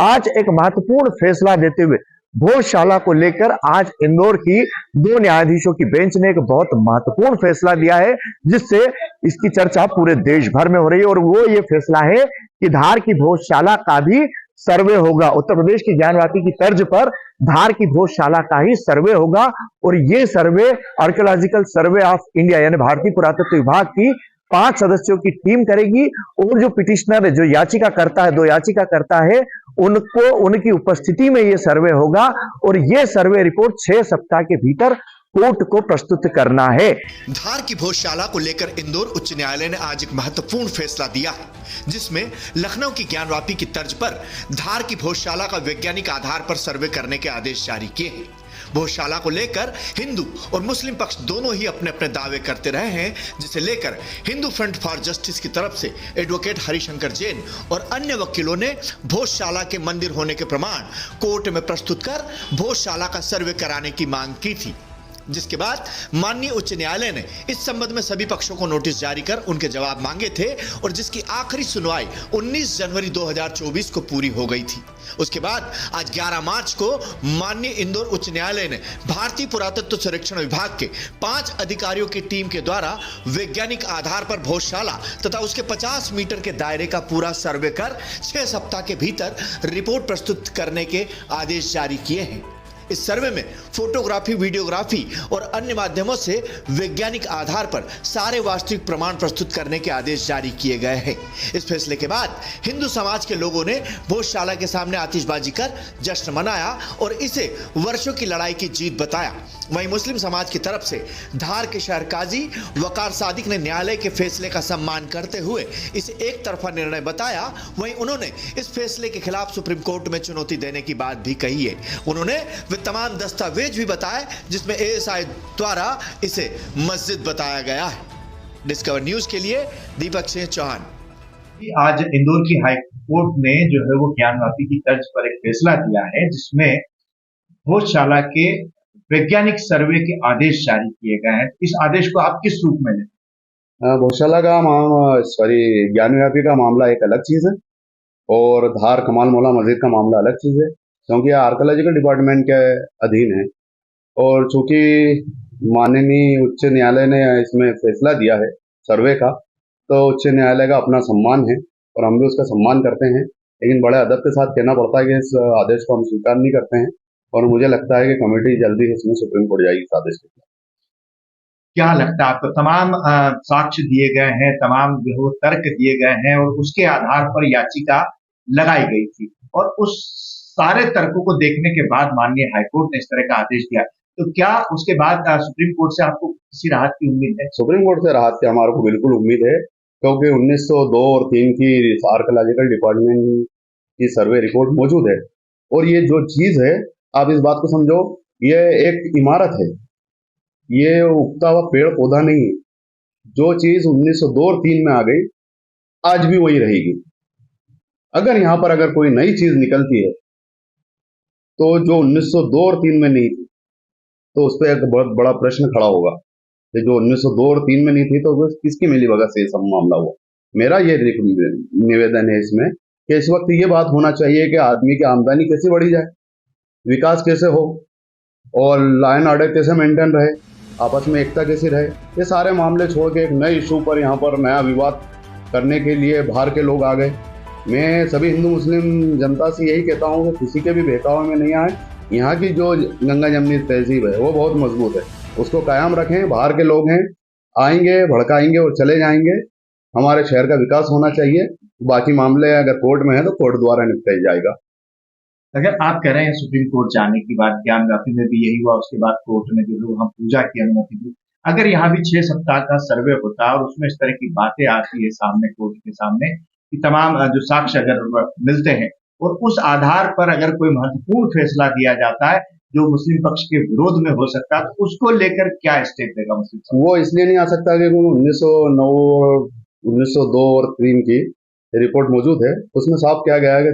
आज एक महत्वपूर्ण फैसला देते हुए भोजशाला को लेकर आज इंदौर की 2 न्यायाधीशों की बेंच ने एक बहुत महत्वपूर्ण फैसला दिया है, जिससे इसकी चर्चा पूरे देश भर में हो रही है। और वो ये फैसला है कि धार की भोजशाला का भी सर्वे होगा। उत्तर प्रदेश की ज्ञानवापी की तर्ज पर धार की भोजशाला का ही सर्वे होगा और ये सर्वे आर्कियोलॉजिकल सर्वे ऑफ इंडिया यानी भारतीय पुरातत्व विभाग की 5 सदस्यों की टीम करेगी। और जो पिटिशनर जो याचिका करता है, 2 याचिका करता है, उनको उनकी उपस्थिति में यह सर्वे होगा और यह सर्वे रिपोर्ट 6 सप्ताह के भीतर कोर्ट को प्रस्तुत करना है। धार की भोजशाला को लेकर इंदौर उच्च न्यायालय ने आज एक महत्वपूर्ण फैसला दिया है, जिसमें लखनऊ की ज्ञानवापी की तर्ज पर धार की भोजशाला का वैज्ञानिक आधार पर सर्वे करने के आदेश जारी किए हैं। भोजशाला को लेकर हिंदू और मुस्लिम पक्ष दोनों ही अपने अपने दावे करते रहे हैं, जिसे लेकर हिंदू फ्रंट फॉर जस्टिस की तरफ से एडवोकेट हरिशंकर जैन और अन्य वकीलों ने भोजशाला के मंदिर होने के प्रमाण कोर्ट में प्रस्तुत कर भोजशाला का सर्वे कराने की मांग की थी, जिसके बाद माननीय उच्च न्यायालय ने इस संबंध में सभी पक्षों को नोटिस जारी कर उनके जवाब मांगे थे और जिसकी आखिरी सुनवाई 19 जनवरी 2024 को पूरी हो गई थी। उसके बाद आज 11 मार्च को माननीय इंदौर उच्च न्यायालय ने भारतीय पुरातत्व सर्वेक्षण विभाग के 5 अधिकारियों की टीम के द्वारा वैज्ञानिक आधार पर भोजशाला तथा उसके 50 मीटर के दायरे का पूरा सर्वे कर 6 सप्ताह के भीतर रिपोर्ट प्रस्तुत करने के आदेश जारी किए हैं। इस सर्वे में फोटोग्राफी, वीडियोग्राफी और अन्य माध्यमों से वैज्ञानिक आधार पर सारे वास्तविक प्रमाण प्रस्तुत करने के आदेश जारी किए गए हैं। इस फैसले के बाद हिंदू समाज के लोगों ने भोजशाला के सामने आतिशबाजी कर जश्न मनाया और इसे वर्षों की लड़ाई की जीत बताया। वहीं मुस्लिम समाज की तरफ से धार के शहर काजी वकार सादिक ने न्यायालय के फैसले का सम्मान करते हुए इसे एक तरफा निर्णय बताया। वहीं उन्होंने इस फैसले के खिलाफ सुप्रीम कोर्ट में चुनौती देने की बात भी कही है। उन्होंने तमाम दस्तावेज भी बताए, जिसमें एएसआई द्वारा इसे मस्जिद बताया गया है। डिस्कवर न्यूज के लिए दीपक सिंह चौहान। आज इंदौर की हाई कोर्ट ने जो है वो ज्ञानवापी की तर्ज पर एक फैसला दिया है, जिसमें भोजशाला के वैज्ञानिक सर्वे के आदेश जारी किए गए हैं। इस आदेश को आप किस रूप में लें? भोजशाला का ज्ञानवापी का मामला एक अलग चीज है और धार कमाल मौला मस्जिद का मामला अलग चीज है, क्योंकि आर्कियोलॉजिकल डिपार्टमेंट के अधीन है। और चूंकि माननीय उच्च न्यायालय ने इसमें फैसला दिया है सर्वे का, तो उच्च न्यायालय का अपना सम्मान है और हम भी उसका सम्मान करते हैं। लेकिन बड़े अदब के साथ कहना पड़ता है कि इस आदेश को हम स्वीकार नहीं करते हैं और मुझे लगता है कि कमेटी जल्दी इसमें सुप्रीम कोर्ट जाएगी इस आदेश के खिलाफ। क्या लगता है आपको? तमाम साक्ष्य दिए गए हैं, तमाम जो तर्क दिए गए हैं और उसके आधार पर याचिका लगाई गई थी और उस सारे तर्कों को देखने के बाद माननीय हाईकोर्ट ने इस तरह का आदेश दिया, तो क्या उसके बाद सुप्रीम कोर्ट से आपको किसी राहत की उम्मीद है? सुप्रीम कोर्ट से राहत की हमारे को बिल्कुल उम्मीद है, क्योंकि 1902 और 3 की आर्कियोलॉजिकल डिपार्टमेंट की सर्वे रिपोर्ट मौजूद है। और ये जो चीज है, आप इस बात को समझो, ये एक इमारत है, ये उगता हुआ पेड़ पौधा नहीं है। जो चीज 1902 और 3 में आ गई, आज भी वही रहेगी। अगर यहाँ पर अगर कोई नई चीज निकलती है तो जो 1902 और 3 में नहीं थी, तो उस पर एक बहुत बड़ा प्रश्न खड़ा होगा कि जो 1902 और 3 में नहीं थी तो किसकी मिलीभगत से सब मामला हुआ। मेरा ये निवेदन है इसमें कि इस वक्त ये बात होना चाहिए कि आदमी की आमदनी कैसे बढ़ी जाए, विकास कैसे हो और लॉ एंड ऑर्डर कैसे मेंटेन रहे, आपस में एकता कैसी रहे। ये सारे मामले छोड़ के एक नए इशू पर यहाँ पर नया विवाद करने के लिए बाहर के लोग आ गए। मैं सभी हिंदू मुस्लिम जनता से यही कहता हूँ कि किसी के भी बहकावे में नहीं आए। यहाँ की जो गंगा जमनी तहजीब है वो बहुत मजबूत है, उसको कायम रखें। बाहर के लोग हैं, आएंगे, भड़काएंगे और चले जाएंगे। हमारे शहर का विकास होना चाहिए। बाकी मामले अगर कोर्ट में है तो कोर्ट द्वारा निपटाया जाएगा। अगर आप कह रहे हैं सुप्रीम कोर्ट जाने की बात, ज्ञानवापी में भी यही हुआ, उसके बाद कोर्ट ने जो वहाँ पूजा की अनुमति दी। अगर यहाँ भी 6 सप्ताह का सर्वे होता और उसमें इस तरह की बातें आती है सामने, कोर्ट के सामने, कि तमाम जो साक्ष्य अगर मिलते हैं और उस आधार पर अगर कोई महत्वपूर्ण फैसला दिया जाता है जो मुस्लिम पक्ष के विरोध में हो सकता है, तो उसको लेकर क्या स्टेप देगा मुस्लिम पक्ष? वो इसलिए नहीं आ सकता कि 1902 और 3 की रिपोर्ट मौजूद है, उसमें साफ किया गया है कि